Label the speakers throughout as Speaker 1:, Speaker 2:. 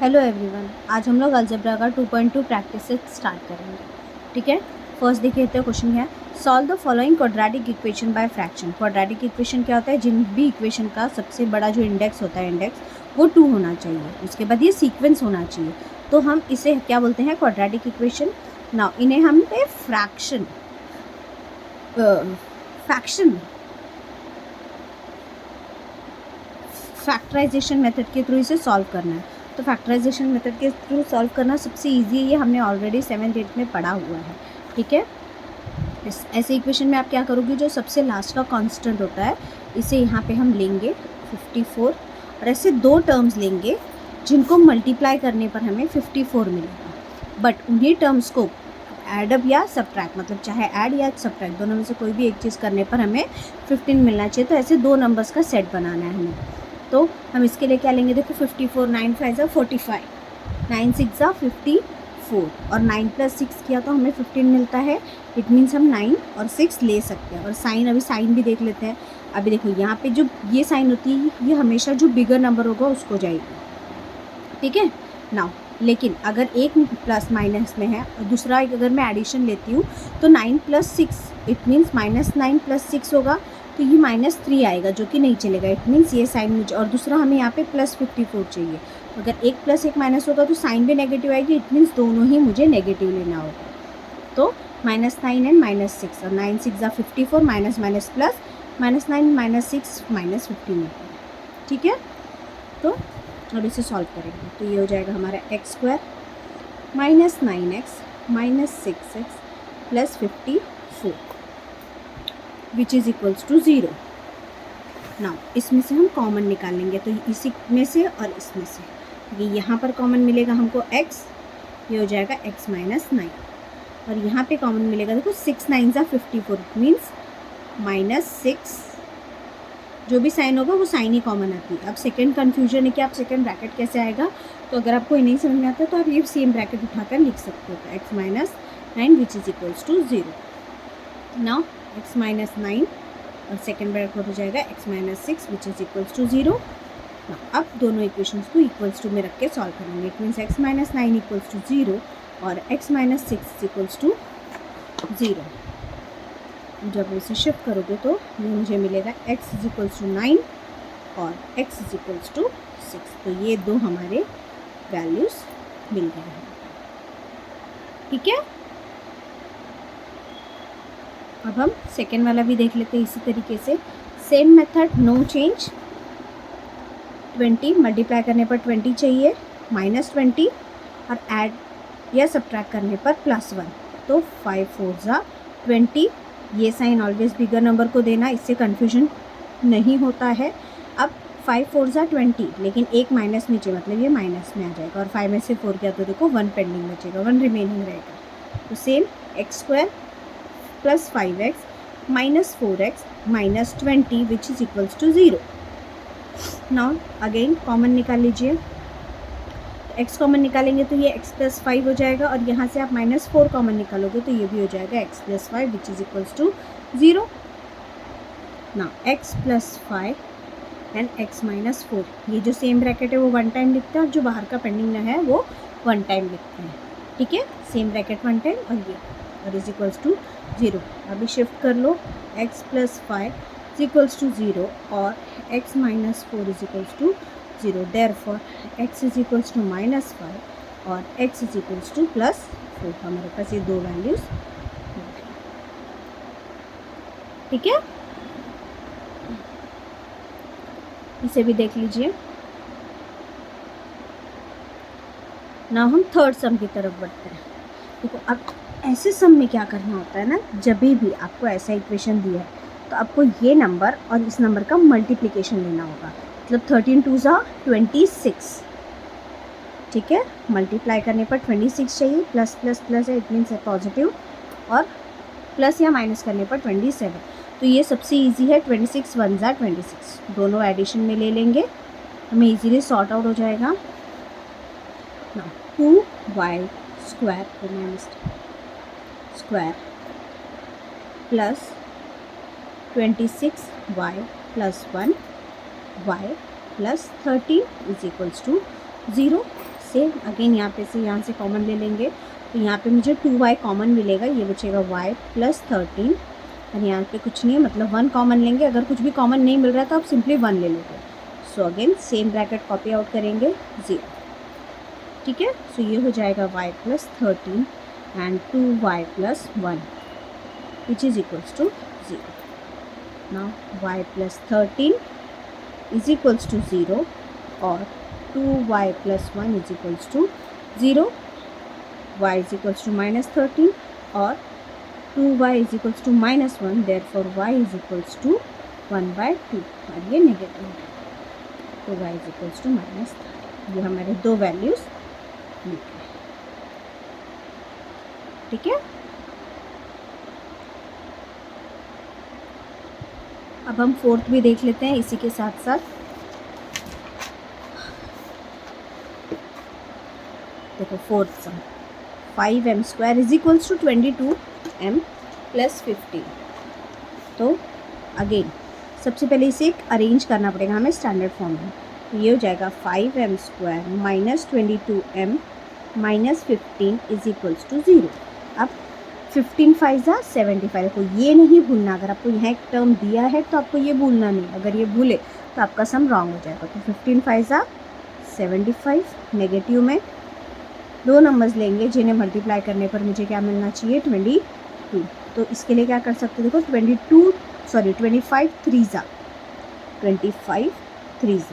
Speaker 1: Hello everyone, आज हम लोग अलजेब्रा का 2.2 प्रैक्टिस से स्टार्ट करेंगे। ठीक है, फर्स्ट देखिए तो क्वेश्चन है solve the following quadratic equation bye fraction. Quadratic equation क्या होता है? जिन भी इक्वेशन का सबसे बड़ा जो इंडेक्स होता है इंडेक्स वो 2 होना चाहिए, उसके बाद ये सीक्वेंस होना चाहिए, तो हम इसे क्या बोलते हैं? Quadratic equation. नाउ इन्हें हम फ्रैक्शन फैक्टराइजेशन मेथड के थ्रू इसे सॉल्व करना है। तो फैक्टराइजेशन मेथड के थ्रू सॉल्व करना सबसे इजी है, ये हमने ऑलरेडी 7th 8th में पढ़ा हुआ है। ठीक है, इस ऐसे इक्वेशन में आप क्या करोगे, जो सबसे लास्ट का कांस्टेंट होता है इसे यहाँ पे हम लेंगे 54, और ऐसे दो टर्म्स लेंगे जिनको मल्टीप्लाई करने पर हमें 54 मिलेगा। बट उन्हीं टर्म्स को एडअप या सब्ट्रैक्ट, मतलब चाहे ऐड या सब्ट्रैक्ट दोनों में से कोई भी एक चीज़ करने पर हमें 15 मिलना चाहिए। तो ऐसे दो नंबर्स का सेट बनाना है हमें। तो हम इसके लिए क्या लेंगे? देखो 54, 9 5 ज़ा 45, 9 6 ज़ा 54, और 9 + 6 किया तो हमें 15 मिलता है। इट मीन्स हम 9 और 6 ले सकते हैं। और साइन, अभी साइन भी देख लेते हैं। अभी देखो यहाँ पे जो ये साइन होती है ये हमेशा जो बिगर नंबर होगा उसको जाएगी। ठीक है नाउ, लेकिन अगर एक प्लस माइनस में है और दूसरा अगर मैं एडिशन लेती हूँ तो 9 + 6 इट मीन्स -9 + 6 होगा, तो ये -3 आएगा जो कि नहीं चलेगा। इट मीन्स ये साइन मुझे, और दूसरा हमें यहाँ पे +54 चाहिए। अगर एक प्लस एक माइनस होगा तो साइन भी नेगेटिव आएगी। इट मीन्स दोनों ही मुझे नेगेटिव लेना होगा। तो -9 एंड -6, और 9 6 ज़ा 54, माइनस माइनस प्लस, -9 -6 -15 होता है। ठीक है, तो अब इसे सॉल्व करेंगे तो ये हो जाएगा हमारा x² -9x -6x + 54 which is equals to 0। Now इसमें से हम कॉमन निकालेंगे, तो इसी में से और इसमें से ये यहाँ पर कॉमन मिलेगा हमको x, ये हो जाएगा x - 9, और यहाँ पे कॉमन मिलेगा देखो 6 9 ज़ा 54, मीन्स -6, जो भी साइन होगा वो साइन ही कॉमन आती है। अब सेकंड कन्फ्यूजन है कि आप सेकंड ब्रैकेट कैसे आएगा, तो अगर आपको ये नहीं समझ में आता तो आप ये सेम ब्रैकेट उठाकर लिख सकते हो। तो x - 9 which is equals to 0। Now x - 9 और सेकेंड ब्रैकेट हो जाएगा x - 6 which is equals to 0। अब दोनों इक्वेशंस को इक्वल्स टू में रख के सॉल्व करेंगे। It means x - 9 equals to 0 और x - 6 इक्वल्स टू 0। जब इसे शिफ्ट करोगे तो ये मुझे मिलेगा x इज इक्वल्स टू 9 और x इज इक्वल्स टू 6। तो ये दो हमारे वैल्यूज़ मिल गए हैं। ठीक है, अब हम सेकेंड वाला भी देख लेते हैं इसी तरीके से। Same method, no change. 20 multiply करने पर 20 चाहिए, -20, और ऐड या सब्ट्रैक्ट करने पर +1। तो 5 4 ज़ा 20। ये साइन ऑलवेज बिगर नंबर को देना, इससे कन्फ्यूजन नहीं होता है। अब 5 4 ज़ा 20, लेकिन एक माइनस नीचे, मतलब ये माइनस में आ जाएगा, और 5 में से 4 किया तो देखो 1 पेंडिंग बचेगा, 1 रिमेनिंग रहेगा। तो same x² + 5x -4x -20 which is equals to 0। Now again common निकाल लीजिए। x कॉमन निकालेंगे तो ये x + 5 हो जाएगा, और यहाँ से आप -4 कॉमन निकालोगे तो ये भी हो जाएगा x + 5 which is equals to 0। Now x + 5 and x - 4, ये जो सेम ब्रैकेट है वो 1 टाइम लिखते हैं, और जो बाहर का पेंडिंग है वो 1 टाइम लिखते हैं। ठीक है, सेम ब्रैकेट 1 टाइम और ये, और इज इक्वल्स टू 0। अभी शिफ्ट कर लो, x + 5 इज इक्वल्स टू 0 और x - 4 is equals to 0। Therefore x is equals to -5 और x इज इक्वल्स टू +4। हमारे पास ये दो वैल्यूज़। ठीक है, इसे भी देख लीजिए। ना हम थर्ड सम की तरफ बढ़ते हैं। देखो अब ऐसे सम में क्या करना होता है ना, जब भी आपको ऐसा इक्वेशन दिया है तो आपको ये नंबर और इस नंबर का मल्टीप्लिकेशन लेना होगा। मतलब 13 2 ज़ा 26। ठीक है, मल्टीप्लाई करने पर 26 चाहिए, प्लस प्लस प्लस है, इट मीन्स है पॉजिटिव, और प्लस या माइनस करने पर 27। तो ये सबसे इजी है। 26 1 ज़ा 26, दोनों एडिशन में ले लेंगे, हमें इजीली सॉर्ट आउट हो जाएगा। 2y² square plus 26y + 1y + 13 is equals to 0। Same again यहाँ पे से यहाँ से कॉमन ले लेंगे तो यहाँ पे मुझे 2y कॉमन मिलेगा, ये बचेगा y प्लस 13 और यहाँ पे कुछ नहीं है मतलब 1 कॉमन लेंगे, अगर कुछ भी कॉमन नहीं मिल रहा तो आप सिंपली 1 ले लोगे। So again same bracket copy out करेंगे 0, ठीक है। सो ये हो जाएगा y plus 13 and 2y plus 1 which is equals to 0। Now y plus 13 is equals to 0 और 2y plus 1 is equals to 0, y is equals to minus 13 और 2y is equals to minus 1, therefore y is equals to 1/2 और ये negative है तो y is equals to minus 13। ये हमारे दो values लिखे, ठीक है। अब हम फोर्थ भी देख लेते हैं इसी के साथ साथ। देखो fourth sum 5m² is equals to 22m plus 15। तो अगेन सबसे पहले इसे एक अरेंज करना पड़ेगा हमें स्टैंडर्ड फॉर्म में। तो ये हो जाएगा 5m² minus 22m minus 15 is equals to 0। अब 15 5 75, देखो ये नहीं भूलना, अगर आपको यहाँ एक टर्म दिया है तो आपको ये भूलना नहीं, अगर ये भूले तो आपका सम रॉन्ग हो जाएगा। तो 15 5 75, नेगेटिव में दो नंबर्स लेंगे जिन्हें मल्टीप्लाई करने पर मुझे क्या मिलना चाहिए 22। तो इसके लिए क्या कर सकते हो, देखो 25 3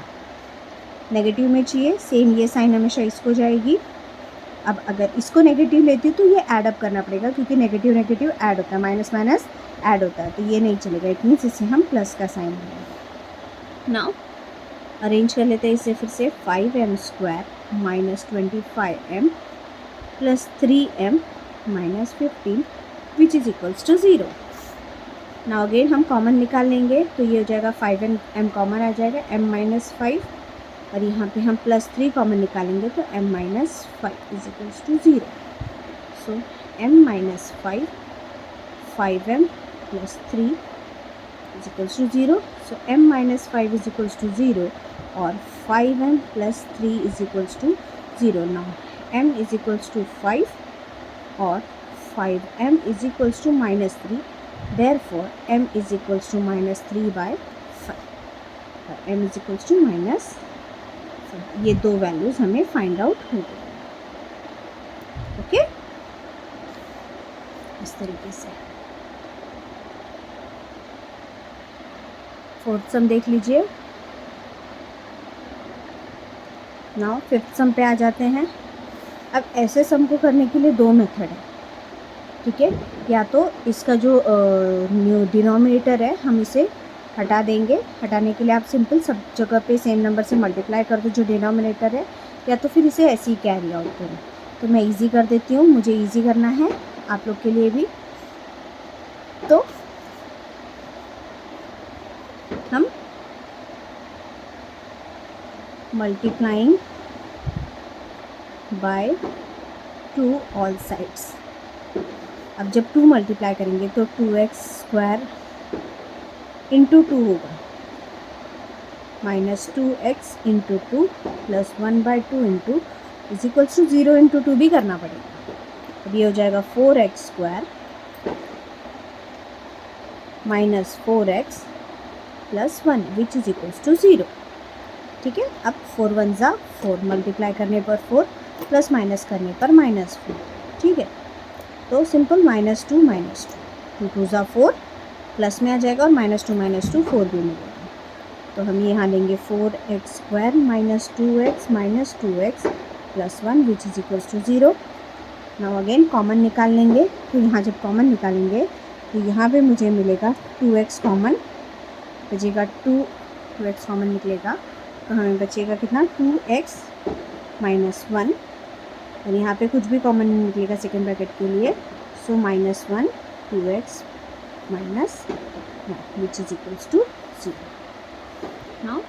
Speaker 1: नेगेटिव में चाहिए, सेम ये साइन हमेशा इसको जाएगी। अब अगर इसको नेगेटिव लेती तो ये ऐड अप करना पड़ेगा क्योंकि नेगेटिव नेगेटिव ऐड होता है, माइनस माइनस ऐड होता है, तो ये नहीं चलेगा, इट मीन्स इसे हम प्लस का साइन लेंगे। नाउ अरेंज कर लेते हैं इसे फिर से 5m² minus 25m plus 3m minus 15 which is equals to 0। Now again हम कॉमन निकाल लेंगे तो ये हो जाएगा 5m कॉमन आ जाएगा, m माइनस 5 और यहाँ पे हम प्लस 3 कॉमन निकालेंगे तो m minus 5 is equals to 0। So m minus 5m plus 3 is equals to 0। So m minus 5 is equals to 0 और 5m plus 3 is equals to 0। Now m is equals to 5 और 5m is equals to minus 3, therefore m is equals to minus 3/5 और m is equals to minus, ये दो values हमें find out हो गई, okay. इस तरीके से फोर्थ सम देख लीजिए। नाउ फिफ्थ सम पे आ जाते हैं। अब ऐसे सम को करने के लिए दो मेथड है, ठीक है। या तो इसका जो डिनोमिनेटर है हम इसे हटा देंगे, हटाने के लिए आप सिंपल सब जगह पे सेम नंबर से मल्टीप्लाई कर दो जो डिनोमिनेटर है, या तो फिर इसे ऐसे ही कैरी आउट करें। तो मैं इजी कर देती हूँ, मुझे इजी करना है आप लोग के लिए भी। तो हम मल्टीप्लाइंग बाय 2 ऑल साइड्स, अब जब 2 मल्टीप्लाई करेंगे तो 2x² इंटू 2 होगा, minus 2x into 2 plus 1/2 into is equals to 0 into 2 भी करना पड़ेगा। अब ये हो जाएगा 4x² minus 4x plus 1 which is equals to 0, ठीक है। अब 4 1 ज़ा 4, मल्टीप्लाई करने पर 4 प्लस माइनस करने पर माइनस 4, ठीक है। तो सिंपल माइनस 2 2 2 ज़ा 4 प्लस में आ जाएगा और माइनस 2 4 भी मिलेगा। तो हम यहाँ लेंगे 4x² minus 2x minus 2x plus 1 which is equals to 0। Now again common निकाल लेंगे, तो यहाँ जब कॉमन निकालेंगे तो यहाँ पे मुझे मिलेगा 2x कॉमन बचेगा, 2x कॉमन निकलेगा तो हमें बचेगा कितना 2x माइनस 1 और यहाँ पे कुछ भी कॉमन नहीं निकलेगा सेकेंड ब्रैकेट के लिए, so minus 1 2x minus 1 which is equals to 0। Now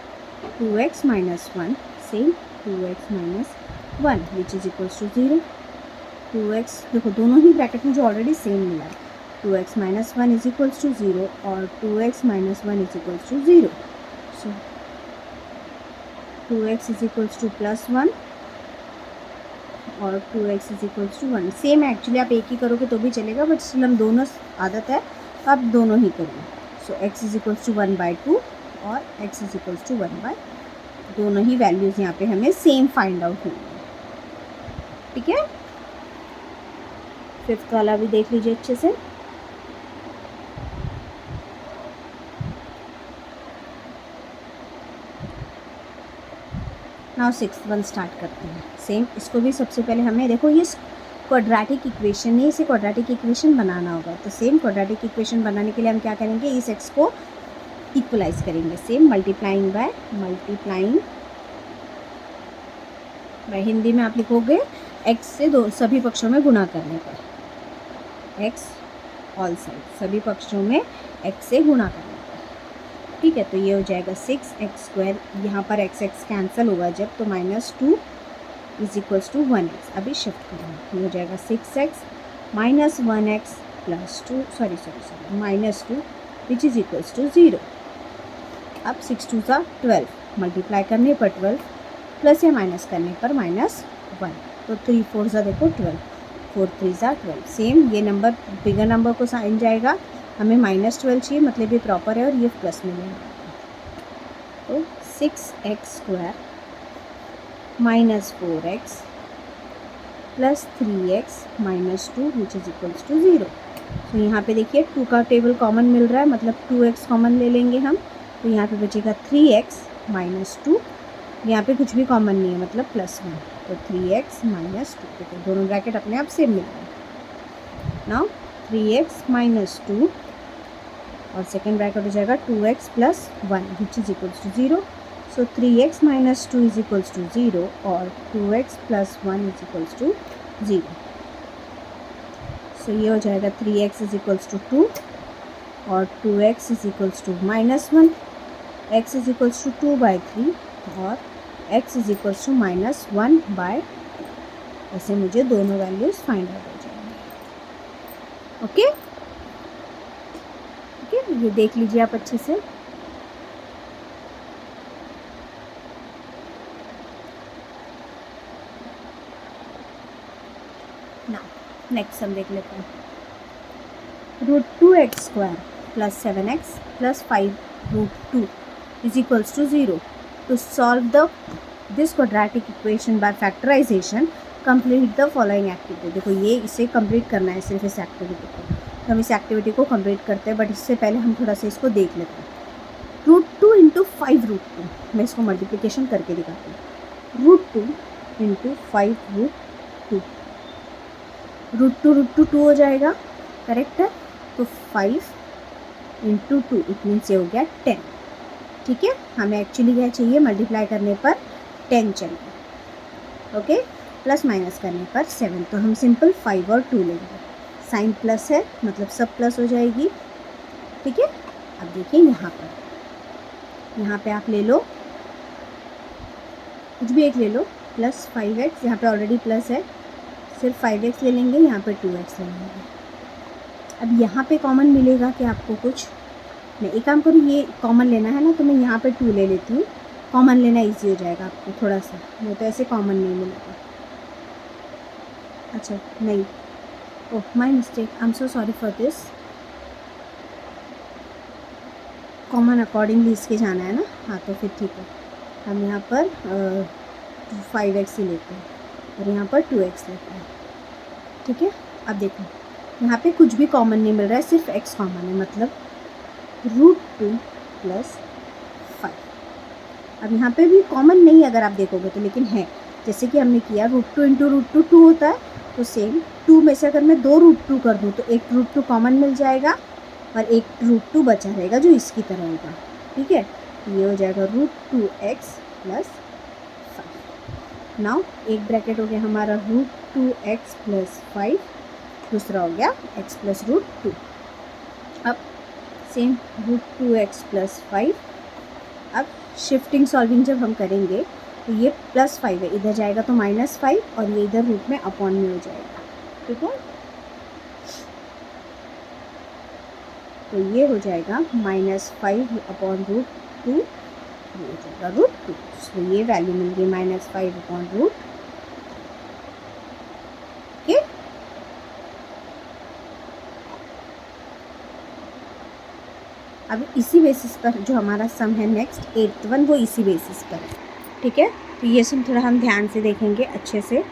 Speaker 1: 2x minus 1 same 2x minus 1 which is equals to 0। 2x देखो दोनों ही ब्रैकेट में जो ऑलरेडी सेम मिला है, 2x minus 1 is equals to 0 और 2x minus 1 is equals to 0। So 2x is equals to plus 1 और 2x is equals to 1। Same है actually, आप एक ही करोगे तो भी चलेगा, बट स्टिल हम दोनों आदत है तो आप दोनों ही करिए। सो x इज इक्वल्स टू 1/2 और x इज इक्वल्स टू 1/, दोनों ही वैल्यूज़ यहाँ पे हमें सेम फाइंड आउट होंगे। ठीक है, फिफ्थ वाला भी देख लीजिए अच्छे से। नाउ सिक्स्थ वन स्टार्ट करते हैं। सेम, इसको भी सबसे पहले हमें देखो ये क्वाड्रेटिक इक्वेशन है, इसे क्वाड्रेटिक इक्वेशन बनाना होगा। तो सेम क्वाड्रेटिक इक्वेशन बनाने के लिए हम क्या करेंगे, इस x को इक्वलाइज करेंगे। सेम मल्टीप्लाइंग बाय हिंदी में आप लिखोगे x से दो सभी पक्षों में गुणा करने पर, x ऑल साइड, सभी पक्षों में x से गुणा करने पर। ठीक है, तो ये हो जाएगा 6x², यहाँ पर x कैंसिल होगा जब, तो -2 इज इक्वल्स टू 1x। अभी शिफ्ट करेंगे, ये हो जाएगा 6x minus 1x plus 2 -2 which is equals to 0। अब 6 2 सा 12, मल्टीप्लाई करने पर 12 प्लस या माइनस करने पर -1, तो 3 4 सा देखो 12, 4 3 सा 12। सेम ये नंबर बिगर नंबर को साइन जाएगा, हमें -12 चाहिए, मतलब ये प्रॉपर है और ये प्लस में है। तो 6x² minus 4x plus 3x minus 2 which is equals to 0। तो यहाँ पे देखिए 2 का टेबल कॉमन मिल रहा है, मतलब 2x कॉमन ले लेंगे हम, तो यहाँ पे बचेगा 3x माइनस 2, यहाँ पे कुछ भी कॉमन नहीं है मतलब +1, तो 3x माइनस 2, तो दोनों ब्रैकेट अपने आप सेम मिल रहे हैं। नाउ 3x माइनस 2 और सेकेंड ब्रैकेट हो जाएगा 2x plus 1 which is equals to 0। So 3x minus 2 is equals to 0 और 2x plus 1 is equals to 0। So ये हो जाएगा 3x इज इक्वल्स टू 2 और 2x is equals to -1, x is equals to 2/3 और x is equals to -1/2। ऐसे मुझे दोनों values find out हो जाएंगे। ओके, ये देख लीजिए आप अच्छे से। ना नेक्स्ट हम देख लेते हैं। √2x² plus 7x plus 5√2 is equals to 0। To solve this quadratic equation by factorisation complete the following activity. देखो ये इसे कंप्लीट करना है सिर्फ इस एक्टिविटी को, तो हम इस एक्टिविटी को कंप्लीट करते हैं, बट इससे पहले हम थोड़ा सा इसको देख लेते हैं। √2 इंटू 5√2, मैं इसको मल्टीप्लिकेशन करके दिखाती हूँ। √2 इंटू 5√2, √2 2 हो जाएगा, करेक्ट है। तो 5 इंटू 2 इट मीन्स ये हो गया 10। ठीक है, हमें एक्चुअली क्या चाहिए, मल्टीप्लाई करने पर 10 चाहिए। ओके, प्लस माइनस करने पर 7, तो हम सिंपल 5 और 2 लेंगे। साइन प्लस है मतलब सब प्लस हो जाएगी। ठीक है, अब देखिए यहाँ पे आप ले लो कुछ भी एक ले लो, प्लस 5x, यहाँ पे ऑलरेडी प्लस है, सिर्फ 5x ले लेंगे, यहाँ पे 2x ले लेंगे। अब यहाँ पे कॉमन मिलेगा कि आपको कुछ नहीं, एक काम करूँ, ये कॉमन लेना है ना, तो मैं यहाँ पे 2 ले लेती हूँ, कॉमन लेना इजी हो जाएगा आपको थोड़ा सा, वो तो ऐसे कॉमन नहीं मिलेगा। अच्छा नहीं, oh my mistake, I am so sorry for this. Common accordingly इसके जाना है ना, हाँ तो फिर ठीक है, हम यहाँ पर 5x ही लेते हैं और यहाँ पर 2x लेते हैं। ठीक है, अब देखो यहाँ पे कुछ भी कॉमन नहीं मिल रहा है, सिर्फ x कॉमन है, मतलब √2 प्लस 5। अब यहाँ पे भी कॉमन नहीं अगर आप देखोगे तो, लेकिन है, जैसे कि हमने किया √2 इंटू √2 2 होता है, तो सेम 2 में से अगर मैं 2 √2 कर दूँ तो एक √2 कॉमन मिल जाएगा और एक √2 बचा रहेगा जो इसकी तरह होगा। ठीक है, ये हो जाएगा √2x प्लस 5। नाउ एक ब्रैकेट हो गया हमारा √2x प्लस 5, दूसरा हो गया x प्लस √2। अब सेम √2x प्लस 5। अब शिफ्टिंग सॉल्विंग जब हम करेंगे तो ये +5 है, इधर जाएगा तो -5 और ये इधर रूट में अपॉन में हो जाएगा। ठीक है, तो ये हो जाएगा -5 अपॉन √2, ये हो जाएगा √2। तो ये वैल्यू मिल गई -5 अपॉन अब इसी बेसिस पर जो हमारा सम है नेक्स्ट 8th वन, वो इसी बेसिस पर है, ठीक है। तो ये सम थोड़ा हम ध्यान से देखेंगे अच्छे से,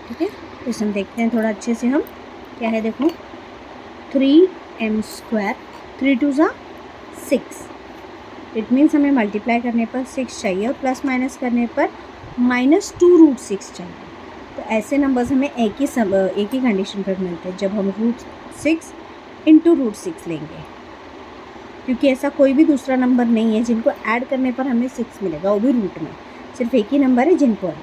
Speaker 1: ठीक है। तो सम देखते हैं थोड़ा अच्छे से हम, क्या है देखो, 3m², 3 2 ज़ा 6, इट मीन्स हमें मल्टीप्लाई करने पर 6 चाहिए और प्लस माइनस करने पर -2√6 चाहिए। तो ऐसे नंबर्स हमें एक ही कंडीशन पर मिलते हैं, जब हम √6 इंटू √6 लेंगे, क्योंकि ऐसा कोई भी दूसरा नंबर नहीं है जिनको ऐड करने पर हमें 6 मिलेगा, वो भी रूट में। सिर्फ एक ही नंबर है जिनको है,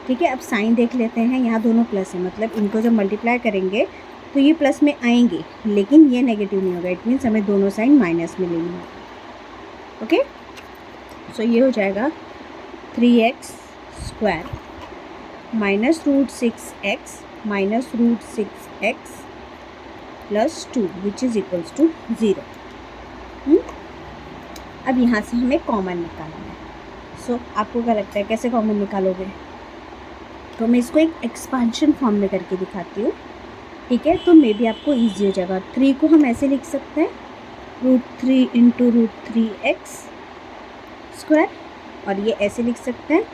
Speaker 1: ठीक है। अब साइन देख लेते हैं, यहाँ दोनों प्लस है, मतलब इनको जब मल्टीप्लाई करेंगे तो ये प्लस में आएंगे, लेकिन ये नेगेटिव नहीं होगा, इट मीन्स हमें दोनों साइन माइनस में लेनी होगी, ओके। सो ये हो जाएगा 3x² -√6x -√6x +2 which is equals to 0। अब यहाँ से हमें कॉमन निकालना है। सो आपको क्या लगता है कैसे कॉमन निकालोगे? तो मैं इसको एक एक्सपांशन फॉर्म में करके दिखाती हूँ, ठीक है। तो मे बी आपको ईजी हो जाएगा। 3 को हम ऐसे लिख सकते हैं, √3 इंटू √3x², और ये ऐसे लिख सकते हैं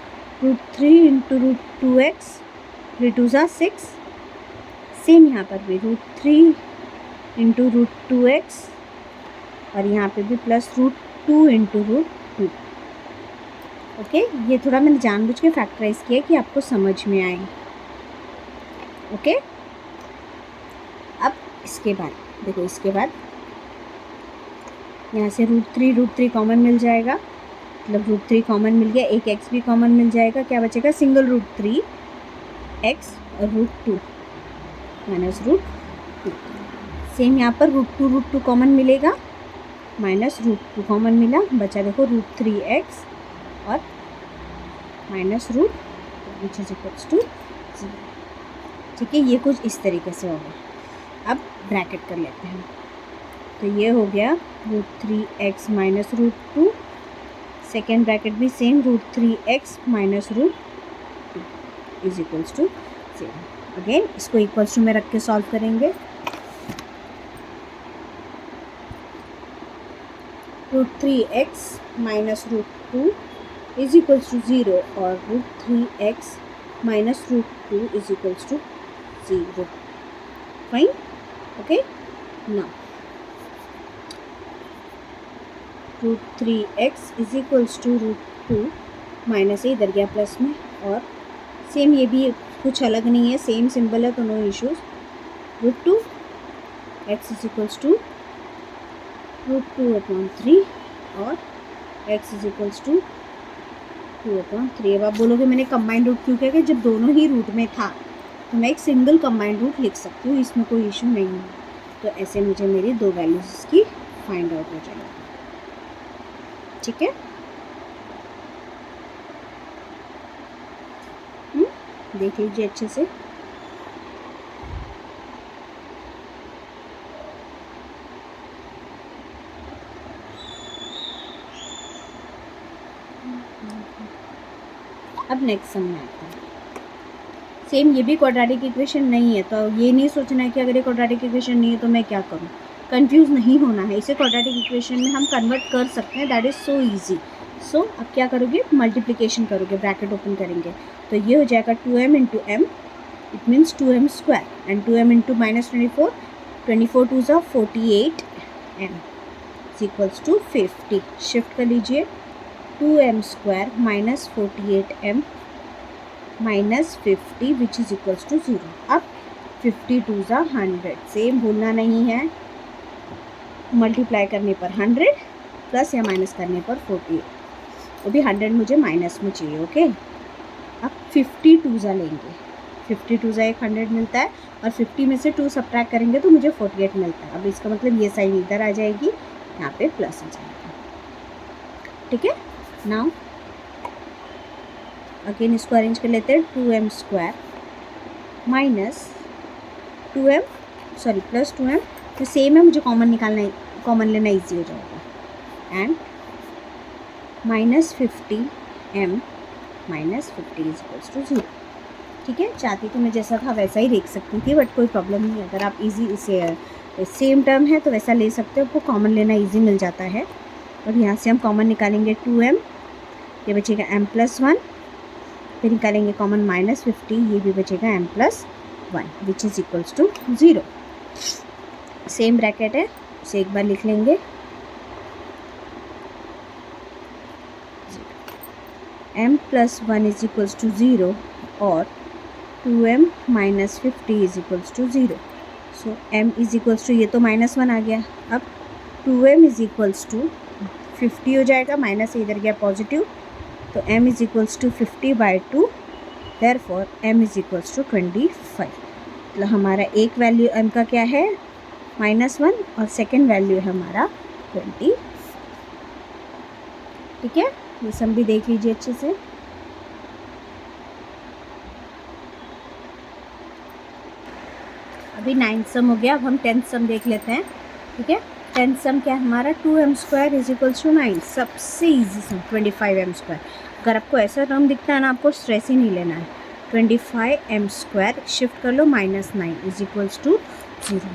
Speaker 1: √3 इंटू √2x, 3 2 ज़ा 6। सेम यहाँ पर भी √3 इंटू √2x, और यहाँ पे भी +√2 इंटू √2, ओके। ये थोड़ा मैंने जानबूझ के फैक्टराइज किया कि आपको समझ में आए, ओके। अब इसके बाद देखो, इसके बाद यहाँ से √3 कॉमन मिल जाएगा, मतलब √3 कॉमन मिल गया, एक x भी कॉमन मिल जाएगा, क्या बचेगा? सिंगल √3x और √2 -√2। सेम यहाँ पर √2 कॉमन मिलेगा, -√2 कॉमन मिला, बचा देखो √3x और -√2 विच इज इक्वल्स टू 0, ठीक है। ये कुछ इस तरीके से होगा। अब ब्रैकेट कर लेते हैं, तो ये हो गया √3x -√2, सेकेंड ब्रैकेट भी same √3x -√2 is equals to 0। Again इसको इक्वल्स टू में रख के सॉल्व करेंगे। √3x -√2 इज इक्वल्स टू 0 और √3x -√2 is equals to 0, fine, okay. Now √3x is equals to √2, minus है इधर गया प्लस में, और सेम ये भी कुछ अलग नहीं है, सेम सिंबल है तो no issues. √2x is equals to √2/3 और x इज इक्वल्स टू 2/3। अब आप बोलोगे मैंने कंबाइंड रूट क्यों किया? कि जब दोनों ही रूट में था तो मैं एक सिंगल कंबाइंड रूट लिख सकती हूँ, इसमें कोई इशू नहीं है। तो ऐसे मुझे मेरी दो वैल्यूज़ इसकी फाइंड आउट हो जाएगी, ठीक है। देख लीजिए अच्छे से। अब नेक्स्ट सम में आते हैं। सेम ये भी क्वाड्रेटिक इक्वेशन नहीं है, तो ये नहीं सोचना है कि अगर ये क्वाड्रेटिक इक्वेशन नहीं है तो मैं क्या करूँ, कंफ्यूज नहीं होना है। इसे क्वाड्रेटिक इक्वेशन में हम कन्वर्ट कर सकते हैं, दैट इज़ सो इजी। सो अब क्या करोगे, मल्टीप्लिकेशन करोगे, ब्रैकेट ओपन करेंगे, तो ये हो जाएगा 2m into m, it means 2m², and 2m into -24, 24 2 ज़ा 48m is equals to 50। Shift कर लीजिए, 2m² -48m -50 which is equals to 0। अब 50 2 ज़ा 100, सेम भूलना नहीं है, मल्टीप्लाई करने पर 100 प्लस या माइनस करने पर 48, वो भी 100 मुझे माइनस में चाहिए, ओके। अब 50 2 ज़ा लेंगे, 50 2 ज़ा 100 मिलता है, और 50 में से 2 सब्ट्रैक्ट करेंगे तो मुझे 48 मिलता है। अब इसका मतलब ये साइन इधर आ जाएगी, यहाँ पे प्लस आ जाएगा, ठीक है। नाउ अगेन इसको अरेंज कर लेते हैं, 2m² minus 2m plus 2m, तो सेम है, मुझे कॉमन निकालना, कॉमन लेना इजी हो जाएगा, and -50m -50 is equals to 0, ठीक है। चाहती तो मैं जैसा था वैसा ही देख सकती थी, बट कोई प्रॉब्लम नहीं है। अगर आप इजी इसे तो सेम टर्म है तो वैसा ले सकते हो, आपको कॉमन लेना इजी मिल जाता है। और यहाँ से हम कॉमन निकालेंगे 2m, ये बचेगा m+1, फिर निकालेंगे कॉमन -50, ये भी बचेगा m+1 which is equals to 0। Same bracket है, इसे एक बार लिख लेंगे, m+1 इज इक्वल्स टू 0 और 2m - 50 is equals to 0। So m is equals to, ये तो -1 आ गया, अब 2m इज इक्वल्स टू 50 हो जाएगा, माइनस इधर गया पॉजिटिव, तो m is equals to 50/2, therefore m is equals to 25। मतलब हमारा एक वैल्यू m का क्या है -1 और सेकेंड वैल्यू है हमारा 20। ठीक है, ये सम भी देख लीजिए अच्छे से। अभी 9th सम हो गया, अब हम 10th सम देख लेते हैं। ठीक है, 10th सम क्या है हमारा 2m² इज इक्वल्स टू 9, सबसे इजी सम 25m²। अगर आपको ऐसा टर्म दिखता है ना, आपको स्ट्रेस ही नहीं लेना है। 25m² शिफ्ट कर लो -9 इज इक्वल्स टू 0।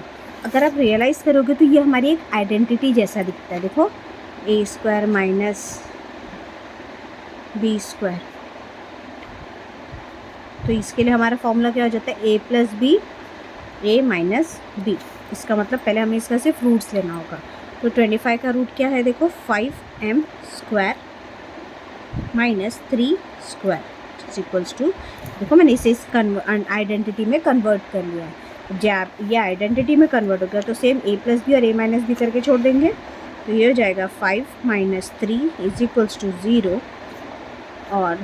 Speaker 1: अगर आप रियलाइज़ करोगे तो ये हमारी एक आइडेंटिटी जैसा दिखता है, देखो a² - b²। तो इसके लिए हमारा फॉर्मूला क्या हो जाता है, a + b a - b। इसका मतलब पहले हमें इसका सिर्फ रूट्स लेना होगा। तो 25 का रूट क्या है, देखो 5m² - 3² इज इक्वल्स टू, देखो मैंने इसे इस आइडेंटिटी में कन्वर्ट कर लिया है। जब ये आइडेंटिटी में कन्वर्ट हो गया तो सेम a + b और a - b करके छोड़ देंगे, तो ये हो जाएगा 5 - 3 इज इक्वल्स टू 0 और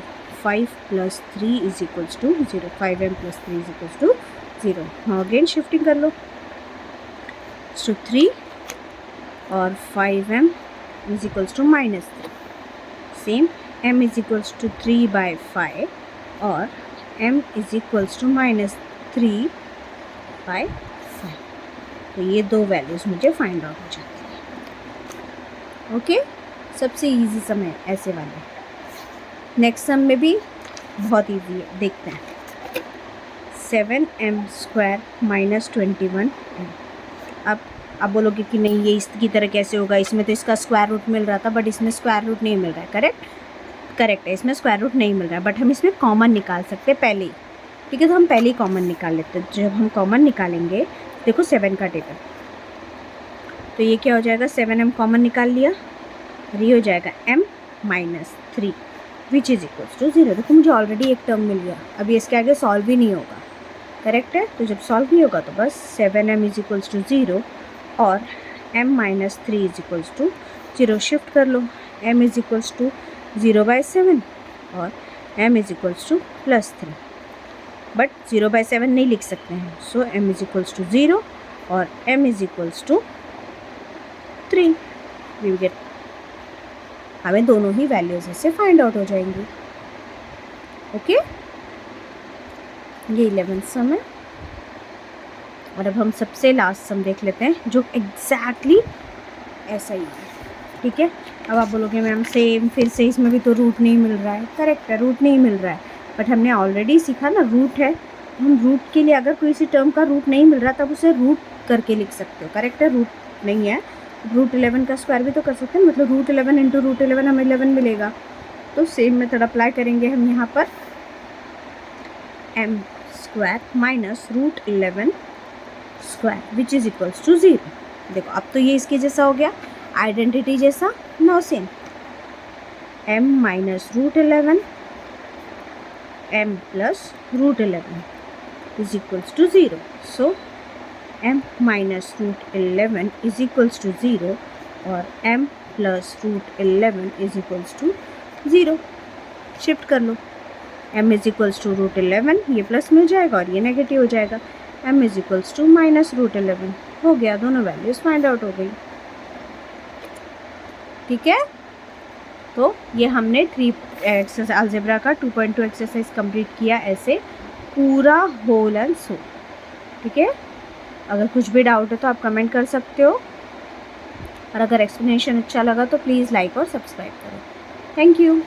Speaker 1: 5 + 3 is equals to 0, 5m + 3 is equals to 0। हाँ, अगेन शिफ्टिंग कर लो, तो 3 और 5m is equals to -3, same m is equals to 3/5 और m इज इक्वल्स टू -3/5। तो ये दो वैल्यूज़ मुझे फाइंड आउट हो जाती है। ओके, सबसे इजी सम है ऐसे वाले। नेक्स्ट सम में भी बहुत इजी है, देखते हैं। 7m² - 21m। अब आप बोलोगे कि नहीं ये इसकी तरह कैसे होगा, इसमें तो इसका स्क्वायर रूट मिल रहा था, बट इसमें स्क्वायर रूट नहीं मिल रहा है। करेक्ट है, इसमें स्क्वायर रूट नहीं मिल रहा है, बट हम इसमें कॉमन निकाल सकते हैं पहले ही। ठीक है, तो हम पहले ही कॉमन निकाल लेते हैं। जब हम कॉमन निकालेंगे, देखो 7 का टेबल, तो ये क्या हो जाएगा, 7m कॉमन निकाल लिया, ये हो जाएगा m - 3 which is equals to 0। देखो मुझे ऑलरेडी एक टर्म मिल गया, अभी इसके आगे सॉल्व भी नहीं होगा। करेक्ट है, तो जब सॉल्व नहीं होगा तो बस 7m इज इक्वल्स टू 0 और m - 3 is equals to 0 shift कर लो। m इज इक्वल्स टू 0/7 और m is equals to +3, but 0/7 नहीं लिख सकते हैं, so m is equals to 0 और m is equals to 3। We get, हमें दोनों ही वैल्यूज इससे फाइंड आउट हो जाएंगी। ओके, ये 11th सम है। और अब हम सबसे लास्ट सम देख लेते हैं जो एग्जैक्टली ऐसा ही है। ठीक है, अब आप बोलोगे मैम सेम, फिर से इसमें भी तो रूट नहीं मिल रहा है। करेक्ट है, रूट नहीं मिल रहा है, बट हमने ऑलरेडी सीखा ना रूट है। हम रूट के लिए अगर कोई सी टर्म का रूट नहीं मिल रहा तब उसे रूट करके लिख सकते हो। करेक्ट है, रूट नहीं है, √11 का स्क्वायर भी तो कर सकते हैं, मतलब √11 × √11 हमें 11 मिलेगा। तो सेम मेथड अप्लाई करेंगे हम यहाँ पर, m² - √11² which is equals to 0। देखो अब तो ये इसके जैसा हो गया, आइडेंटिटी जैसा। No same, m - √11 m + √11 is equals to 0। So m - √11 is equals to 0 और m + √11 is equals to 0। Shift कर लो, m इज इक्वल्स टू √11, ये प्लस में हो जाएगा और ये नेगेटिव हो जाएगा। m इज इक्वल्स टू -√11 हो गया, दोनों वैल्यूज फाइंड आउट हो गई। ठीक है, तो ये हमने 3 एक्सरसाइज अलजेब्रा का 2.2 एक्सरसाइज कंप्लीट किया ऐसे पूरा होल एंड सोल। ठीक है, अगर कुछ भी डाउट है तो आप कमेंट कर सकते हो, और अगर एक्सप्लेनेशन अच्छा लगा तो प्लीज़ लाइक और सब्सक्राइब करो। Thank you.